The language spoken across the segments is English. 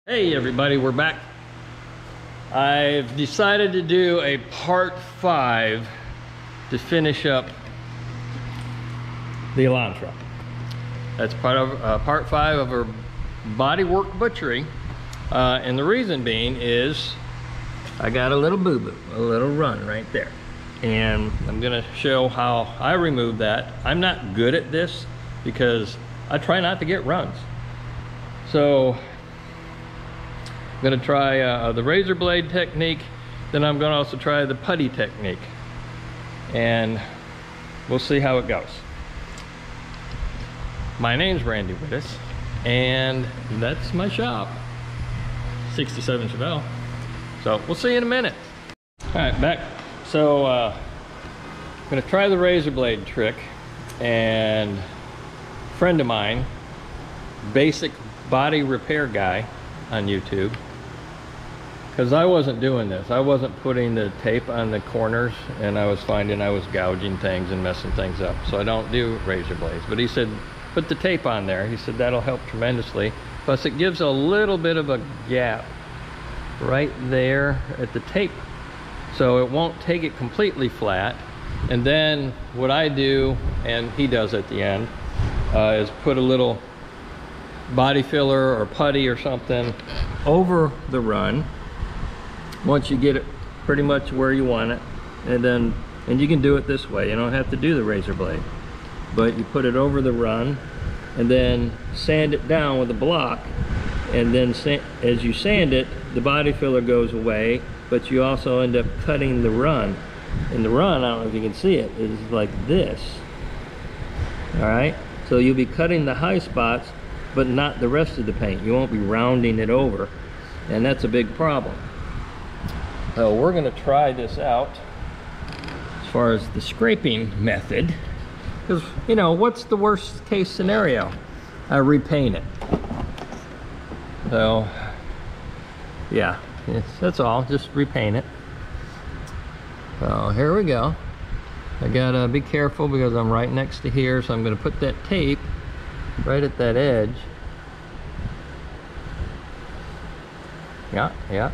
Hey everybody, we're back. I've decided to do a part 5 to finish up the Elantra. That's part 5 of our Bodywork butchery. And the reason being is I got a little boo-boo, a little run right there. And I'm gonna show how I remove that. I'm not good at this because I try not to get runs. So I'm going to try the razor blade technique, then I'm going to also try the putty technique, and we'll see how it goes. My name's Randy Wittes, and that's my shop, 67 Chevelle. So we'll see you in a minute. All right, back. So I'm going to try the razor blade trick, and a friend of mine, basic body repair guy on YouTube, because I wasn't doing this. I wasn't putting the tape on the corners, and I was finding I was gouging things and messing things up. So I don't do razor blades. But he said, put the tape on there. He said that'll help tremendously. Plus it gives a little bit of a gap right there at the tape, so it won't take it completely flat. And then what I do, and he does at the end, is put a little body filler or putty or something over the run once you get it pretty much where you want it. And you can do it this way, you don't have to do the razor blade, but you put it over the run and then sand it down with a block, and then as you sand it, the body filler goes away, but you also end up cutting the run. And the run, I don't know if you can see it, is like this. All right, so you'll be cutting the high spots but not the rest of the paint. You won't be rounding it over, and that's a big problem. So we're going to try this out as far as the scraping method, because you know, what's the worst case scenario? I repaint it. So yeah, that's all, just repaint it. So here we go. I gotta be careful because I'm right next to here, so I'm going to put that tape right at that edge. Yeah.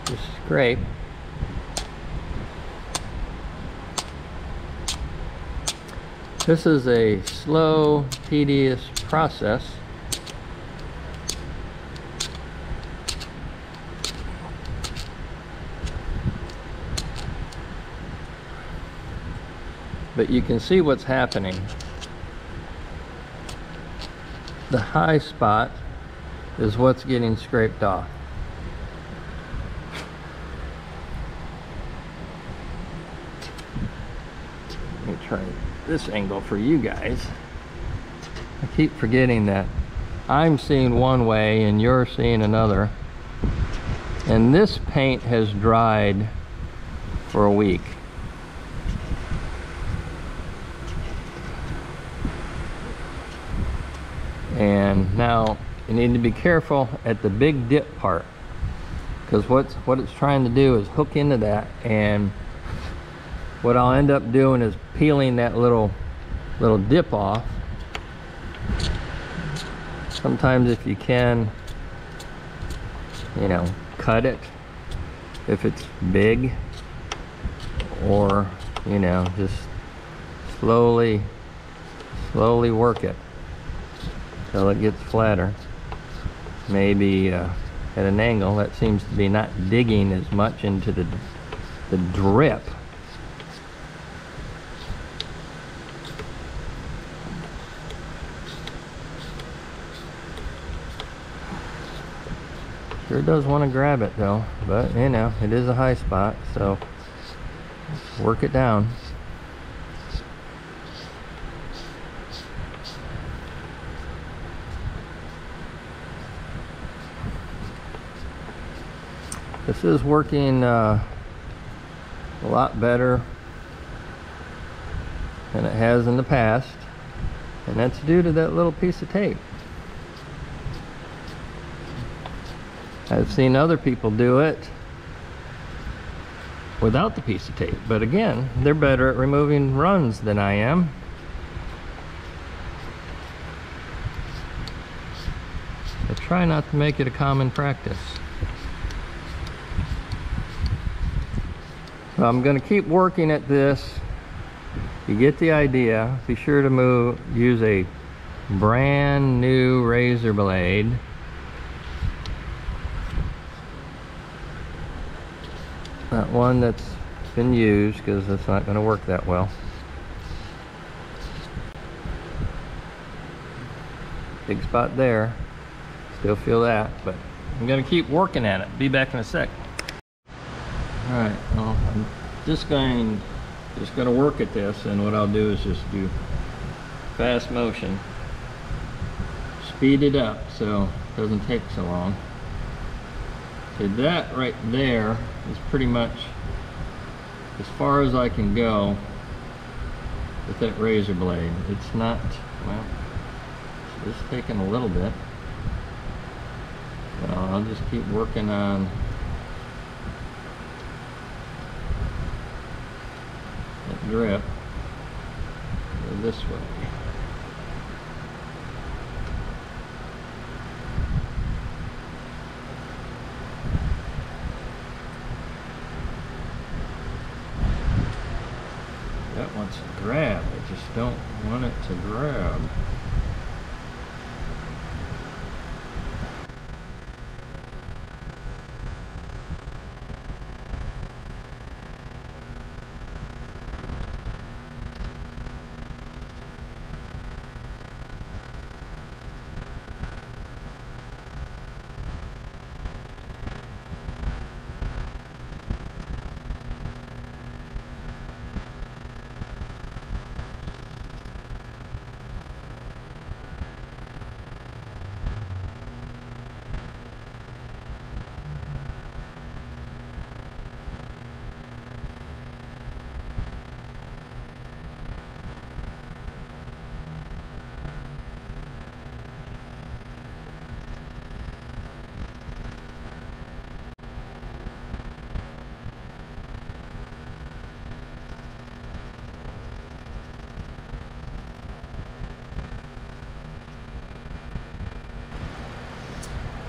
Just scrape. This is a slow, tedious process. But you can see what's happening. The high spot is what's getting scraped off. Let me try this angle for you guys. I keep forgetting that I'm seeing one way and you're seeing another. And this paint has dried for a week. And now you need to be careful at the big dip part, because what it's trying to do is hook into that, and what I'll end up doing is peeling that little dip off. Sometimes if you can, you know, cut it if it's big, or you know, just slowly work it till it gets flatter, maybe at an angle that seems to be not digging as much into the drip. Sure does want to grab it though, but you know, it is a high spot, so work it down. This is working a lot better than it has in the past, and that's due to that little piece of tape. I've seen other people do it without the piece of tape, but again, they're better at removing runs than I am. try not to make it a common practice. So I'm going to keep working at this. You get the idea. Be sure to use a brand new razor blade. Not one that's been used, because that's not going to work that well. Big spot there. Still feel that, but I'm going to keep working at it. Be back in a sec. Alright, well, I'm just going to work at this, and what I'll do is just do fast motion. Speed it up so it doesn't take so long. So that right there is pretty much as far as I can go with that razor blade. It's not, well, it's just taking a little bit. So I'll just keep working on that grip. Go this way. That wants to grab. I just don't want it to grab.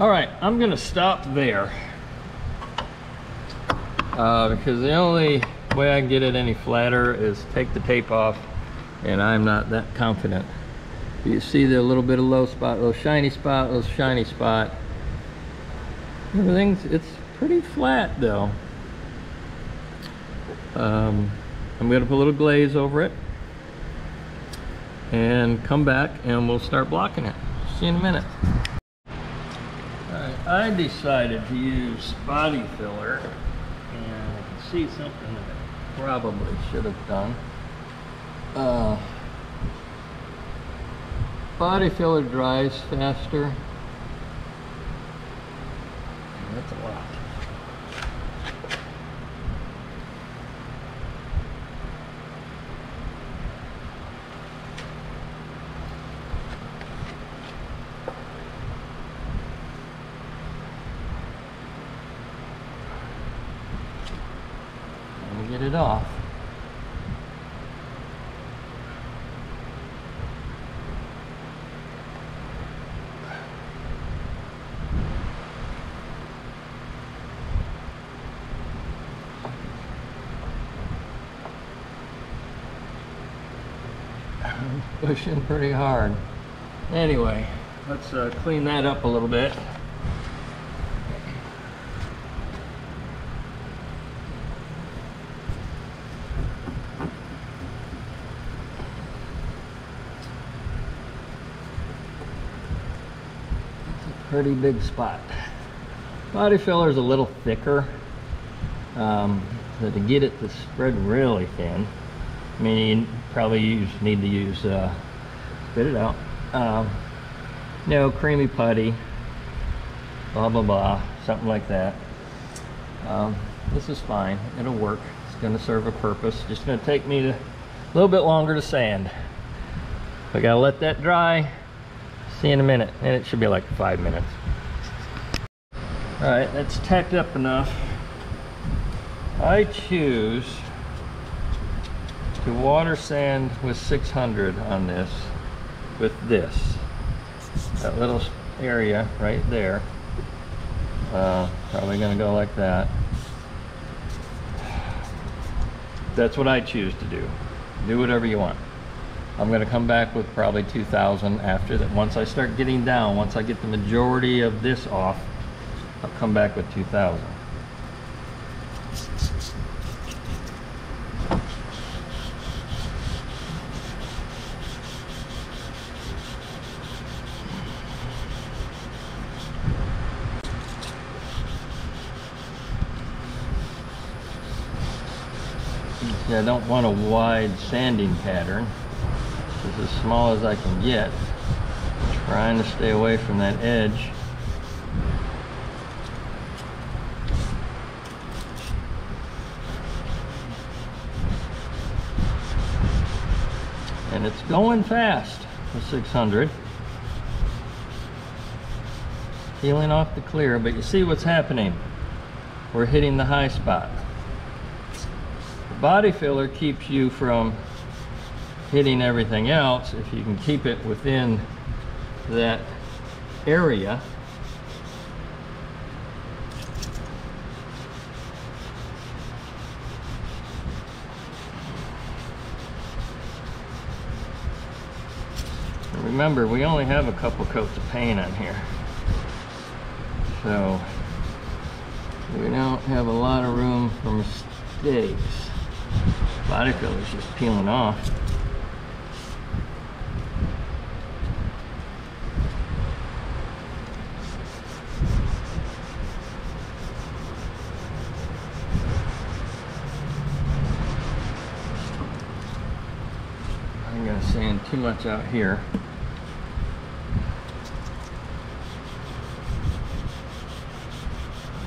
All right, I'm gonna stop there because the only way I can get it any flatter is take the tape off, and I'm not that confident. You see the little bit of low spot, little shiny spot, little shiny spot. It's pretty flat though. I'm gonna put a little glaze over it and come back and we'll start blocking it. See you in a minute. I decided to use body filler, and I can see something that I probably should have done. Body filler dries faster. That's a lot. Get it off. I'm pushing pretty hard. Anyway, let's clean that up a little bit. Pretty big spot. Body filler is a little thicker, so to get it to spread really thin, I mean, you probably need to use spit it out, you know, creamy putty, blah blah blah, something like that. This is fine, it'll work. It's going to serve a purpose. Just going to take me a little bit longer to sand. I gotta let that dry. See you in a minute, and it should be like 5 minutes. All right, that's tacked up enough. I choose to water sand with 600 on this, with this. That little area right there. Probably gonna go like that. That's what I choose to do. Do whatever you want. I'm gonna come back with probably 2,000 after that. Once I start getting down, once I get the majority of this off, I'll come back with 2,000. I don't want a wide sanding pattern. It's as small as I can get. Trying to stay away from that edge. And it's going fast, the 600. Peeling off the clear, but you see what's happening. We're hitting the high spot. Body filler keeps you from hitting everything else if you can keep it within that area. And remember, we only have a couple coats of paint on here, so we don't have a lot of room for mistakes. Body filler is just peeling off. I'm going to sand too much out here.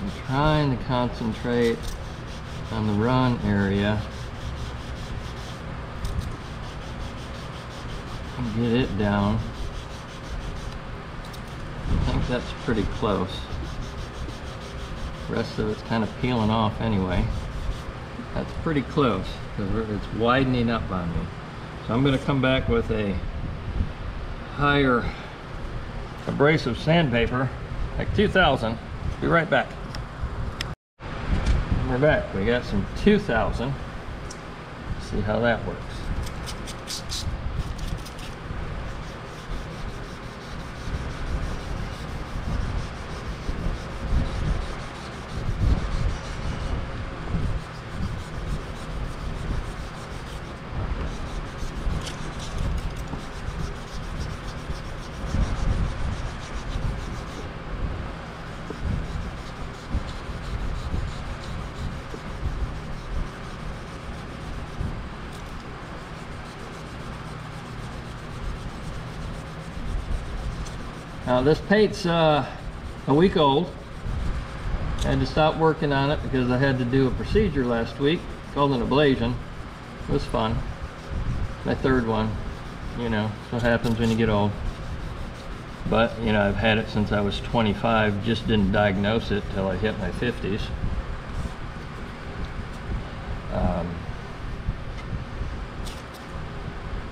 I'm trying to concentrate on the run area. Get it down. I think that's pretty close. The rest of it's kind of peeling off anyway. That's pretty close because it's widening up on me. So I'm going to come back with a higher abrasive sandpaper, like 2,000. Be right back. We're back. We got some 2,000. See how that works. Now this paint's a week old. I had to stop working on it because I had to do a procedure last week called an ablation. It was fun. My third one, you know, it's what happens when you get old. But, you know, I've had it since I was 25, just didn't diagnose it till I hit my 50s.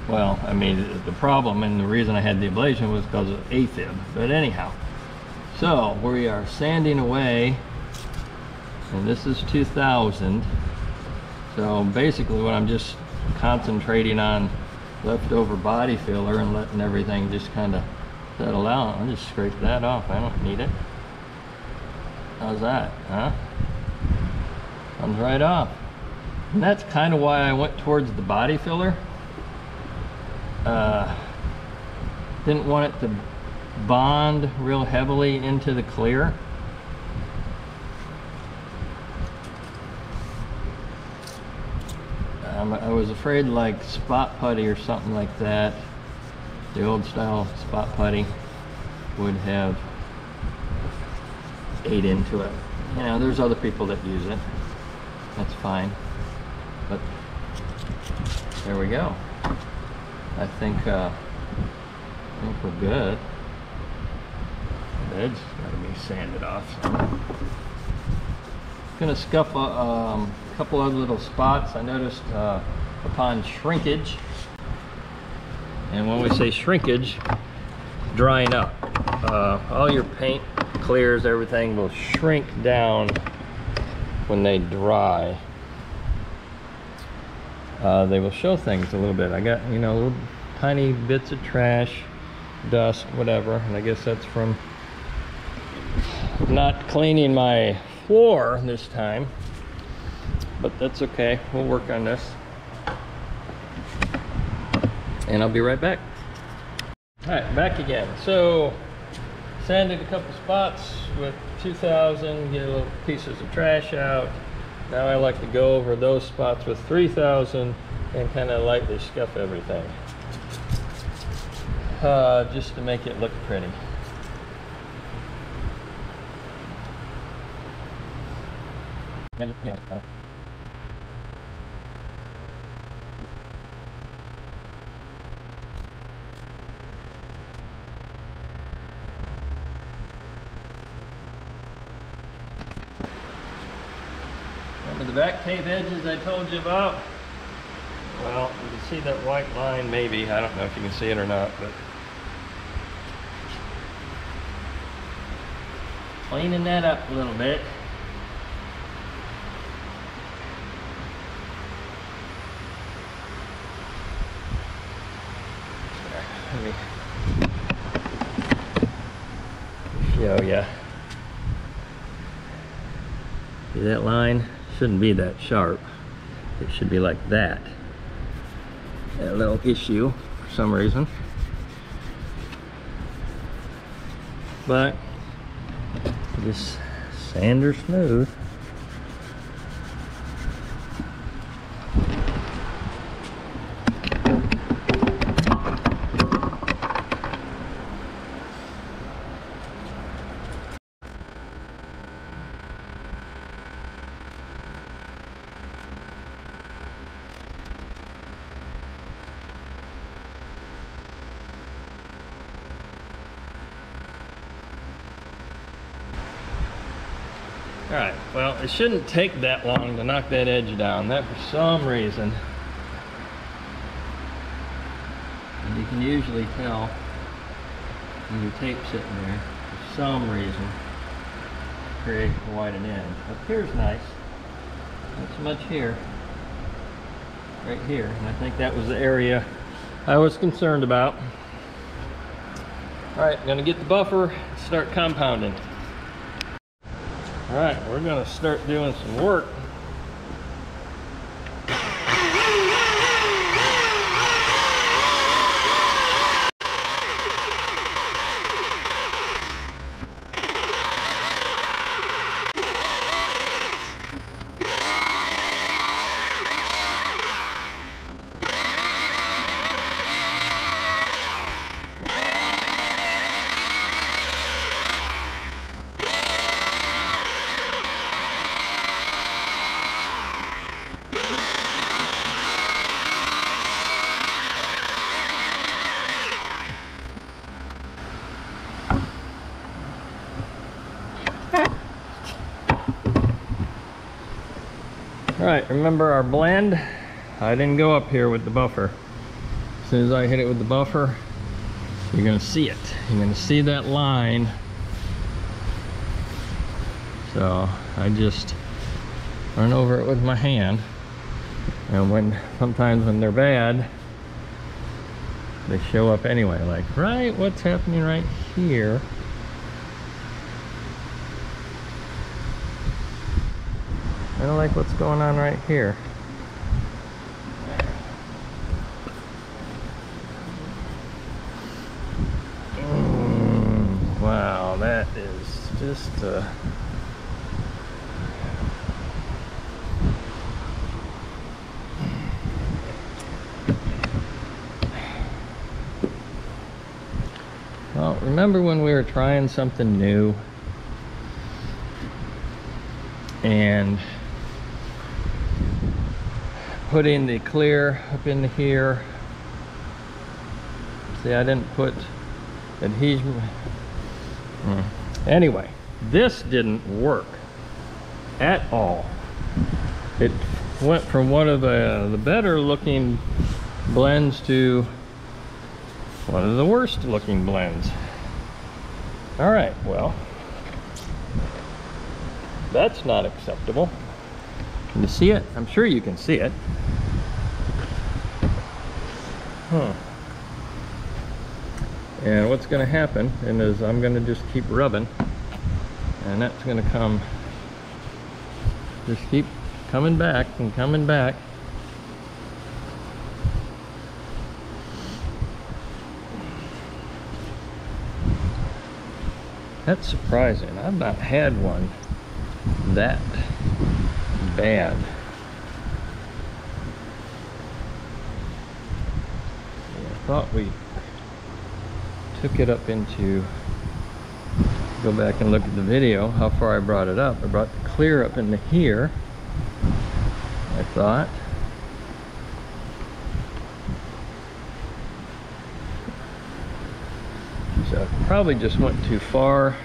Well, I mean, the problem and the reason I had the ablation was because of AFib. But anyhow, so we are sanding away, and this is 2,000. So basically what I'm just concentrating on leftover body filler and letting everything just kind of settle out. I'll just scrape that off. I don't need it. How's that, huh? Comes right off. And that's kind of why I went towards the body filler. Didn't want it to bond real heavily into the clear. I was afraid like spot putty or something like that, the old style spot putty, would have ate into it. You know, there's other people that use it. That's fine. But there we go. I think we're good. The edge's got to be sanded off. So I'm gonna scuff a couple other little spots I noticed upon shrinkage. And when we say shrinkage, drying up. all your paint clears, everything will shrink down when they dry. They will show things a little bit. I got, you know, little tiny bits of trash, dust, whatever, and I guess that's from not cleaning my floor this time, but that's okay. We'll work on this, and I'll be right back. All right, back again. So sanded a couple spots with 2000, get little pieces of trash out. Now I like to go over those spots with 3000 and kind of lightly scuff everything, just to make it look pretty. Remember the back tape edges I told you about? Well, you can see that white line maybe. I don't know if you can see it or not, but cleaning that up a little bit. Let me show ya. See that line? Shouldn't be that sharp. It should be like that. A little issue for some reason. But just sand her smooth. All right, well, it shouldn't take that long to knock that edge down. That for some reason, and you can usually tell when your tape's sitting there, for some reason, create quite an end. Up here's nice, not so much here, right here, and I think that was the area I was concerned about. All right, I'm gonna get the buffer and start compounding. All right, we're gonna start doing some work. All right, remember our blend? I didn't go up here with the buffer. As soon as I hit it with the buffer, you're gonna see it. You're gonna see that line. So I just run over it with my hand. And sometimes when they're bad, they show up anyway. Like, right, what's happening right here? I don't like what's going on right here. Wow, that is just well, remember when we were trying something new and putting the clear up into here? See, I didn't put adhesion. Anyway, this didn't work at all. It went from one of the better looking blends to one of the worst looking blends. All right, well, that's not acceptable. Can you see it? I'm sure you can see it. And what's going to happen is I'm going to just keep rubbing, and that's going to come, just keep coming back and coming back. That's surprising. I've not had one that bad. I thought we took it up into, go back and look at the video, how far I brought it up. I brought the clear up into here, I thought. So I probably just went too far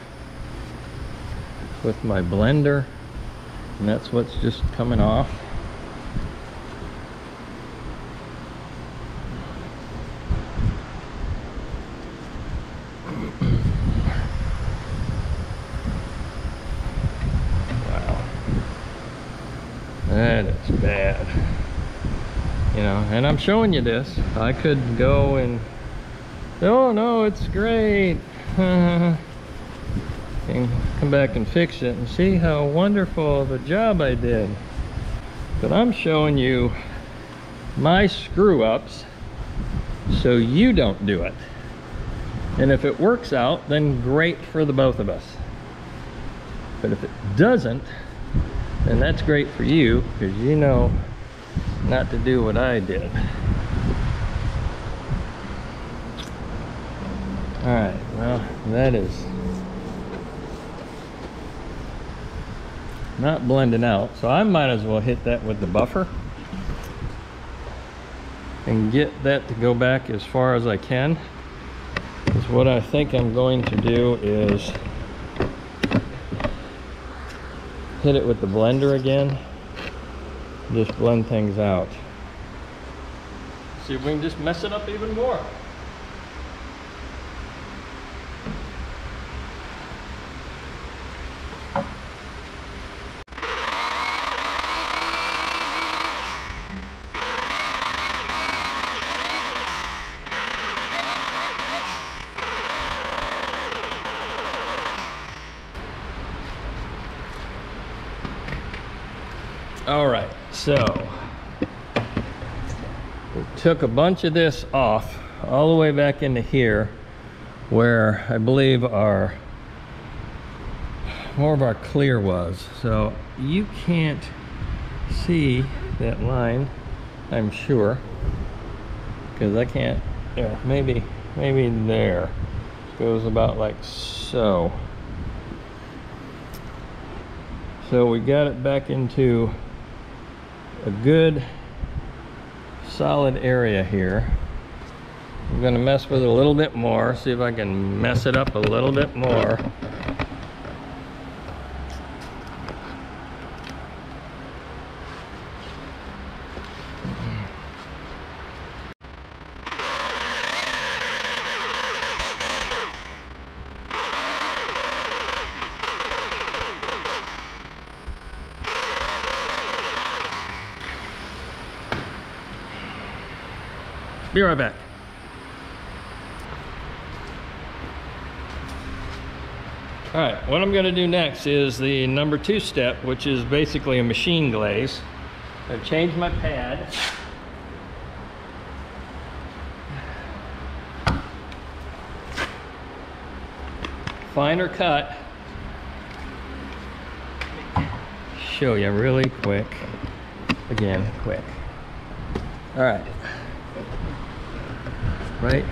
with my blender, and that's what's just coming off. Wow, that is bad. You know, and I'm showing you this. I could go and, oh no, it's great. And come back and fix it and see how wonderful of a job I did. But I'm showing you my screw-ups so you don't do it. And if it works out, then great for the both of us. But if it doesn't, then that's great for you, because you know not to do what I did. All right, well, that is not blending out, so I might as well hit that with the buffer and get that to go back as far as I can. Because what I think I'm going to do is hit it with the blender again, just blend things out. See if we can just mess it up even more. All right, so we took a bunch of this off all the way back into here where I believe more of our clear was. So you can't see that line, I'm sure, because I can't, yeah, maybe there. It goes about like so. So we got it back into a good solid area here. I'm going to mess with it a little bit more, see if I can mess it up a little bit more. Be right back. All right, what I'm going to do next is the number 2 step, which is basically a machine glaze. I've changed my pad. Finer cut. Show you really quick. Again, quick. All right. Right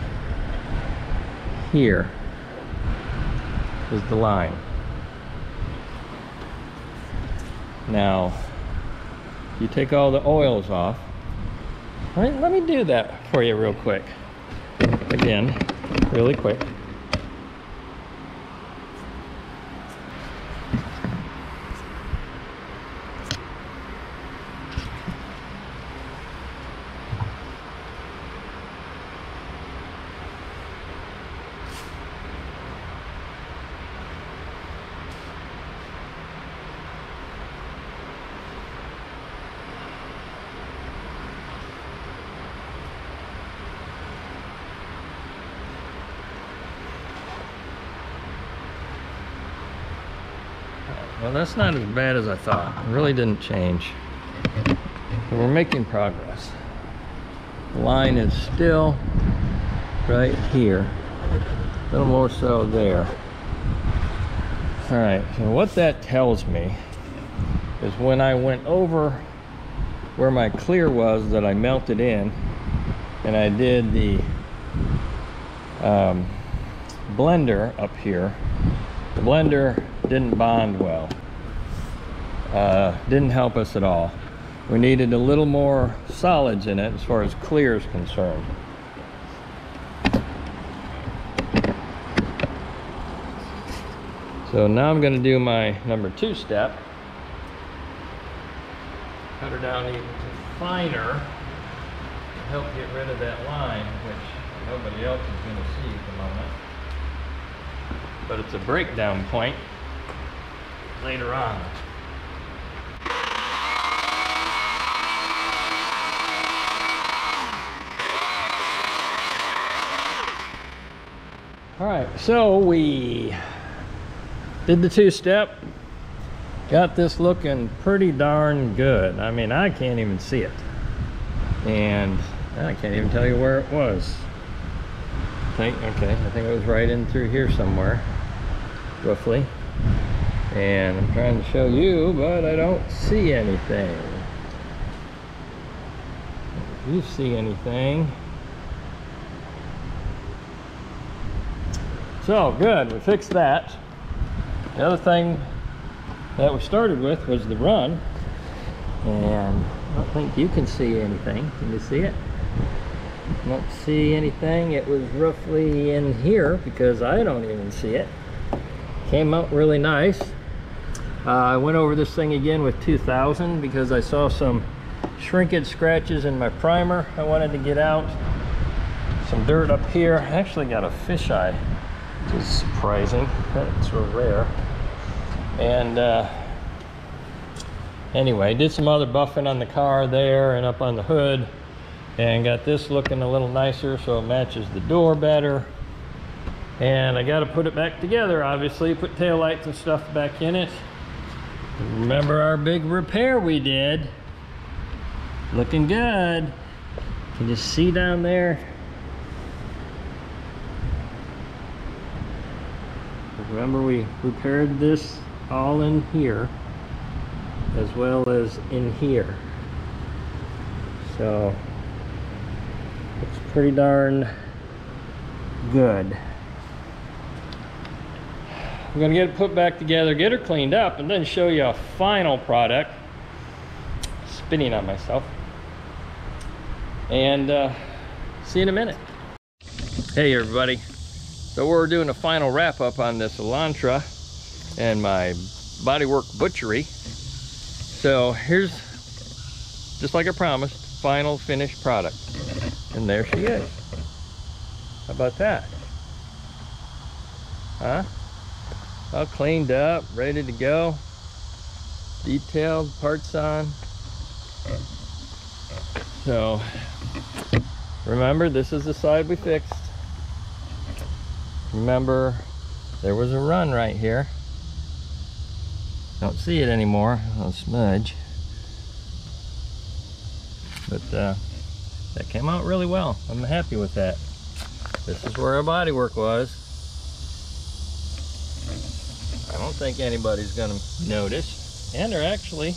here is the line. Now, you take all the oils off. All right, let me do that for you real quick. Again, really quick. Well, that's not as bad as I thought. It really didn't change. But we're making progress. The line is still right here. A little more so there. All right, so what that tells me is when I went over where my clear was that I melted in, and I did the blender up here, the blender didn't bond well. Didn't help us at all. We needed a little more solids in it as far as clear is concerned. So now I'm going to do my number 2 step. Cut her down even finer to help get rid of that line, which nobody else is going to see at the moment. But it's a breakdown point later on. All right, so we did the 2-step, got this looking pretty darn good. I mean, I can't even see it, and I can't even tell you where it was. I think it was right in through here somewhere, roughly. And I'm trying to show you, but I don't see anything. If you see anything. So good, we fixed that. The other thing that we started with was the run, and I don't think you can see anything. Can you see it? I don't see anything. It was roughly in here because I don't even see it. Came out really nice. I went over this thing again with 2000 because I saw some shrinkage scratches in my primer I wanted to get out. Some dirt up here. I actually got a fisheye, which is surprising. That's real rare. And anyway, did some other buffing on the car there and up on the hood, and got this looking a little nicer so it matches the door better. And I got to put it back together, obviously, put tail lights and stuff back in it. Remember our big repair we did. Looking good. Can you see down there? Remember we repaired this all in here as well as in here. So it's pretty darn good. I'm gonna get it put back together, get her cleaned up, and then show you a final product. Spinning on myself. And see you in a minute. Hey everybody. So we're doing a final wrap up on this Elantra and my Bodywork butchery. So here's, just like I promised, final finished product. And there she is. How about that? Huh? All cleaned up, ready to go. Detailed, parts on. So remember, this is the side we fixed. Remember, there was a run right here. Don't see it anymore, a smudge. But that came out really well. I'm happy with that. This is where our bodywork was. I don't think anybody's gonna notice. And they're actually,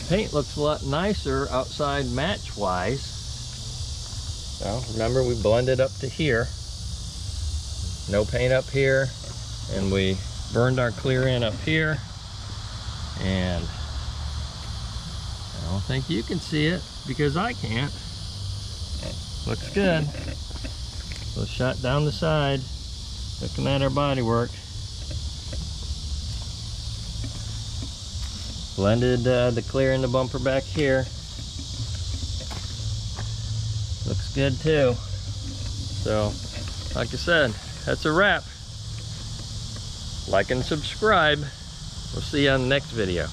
paint looks a lot nicer outside match wise. So remember, we blended up to here. No paint up here, and we burned our clear in up here, and I don't think you can see it because I can't. Looks good. So shot down the side, looking at our bodywork. Blended the clear in the bumper back here. Looks good too. So, like I said, that's a wrap. Like and subscribe. We'll see you on the next video.